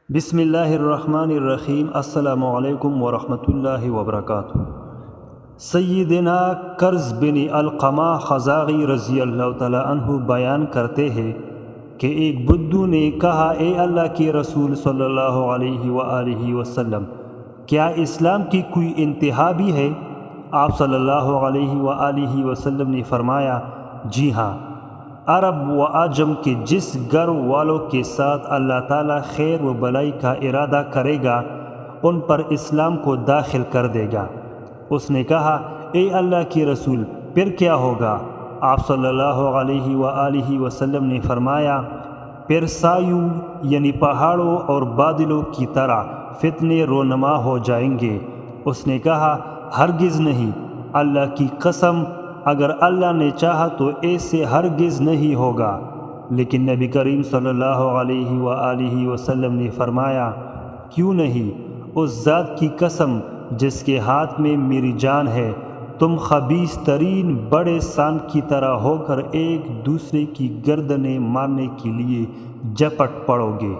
بسم اللہ الرحمن الرحیم۔ السلام علیکم ورحمۃ اللہ وبرکاتہ۔ سیدنا کرز بن علقمہ خزاعی رضی اللہ تعالی عنہ بیان کرتے ہیں کہ ایک بدو نے کہا، اے اللہ کے رسول صلی اللہ علیہ وآلہ وسلم، کیا اسلام کی کوئی انتہا بھی ہے؟ آپ صلی اللہ علیہ وآلہ وسلم نے فرمایا، جی ہاں، عرب و عجم کے جس گھر والوں کے ساتھ اللہ تعالیٰ خیر و بلائی کا ارادہ کرے گا ان پر اسلام کو داخل کر دے گا۔ اس نے کہا، اے اللہ کے رسول، پھر کیا ہوگا؟ آپ صلی اللہ علیہ وآلہ وسلم نے فرمایا، پھر سایوں یعنی پہاڑوں اور بادلوں کی طرح فتنے رونما ہو جائیں گے۔ اس نے کہا، ہرگز نہیں، اللہ کی قسم، اگر اللہ نے چاہا تو ایسے ہرگز نہیں ہوگا۔ لیکن نبی کریم صلی اللہ علیہ وآلہ وسلم نے فرمایا، کیوں نہیں؟ اس ذات کی قسم جس کے ہاتھ میں میری جان ہے، تم خبیث ترین بڑے سانپ کی طرح ہو کر ایک دوسرے کی گردنیں مارنے کے لیے جپٹ پڑو گے۔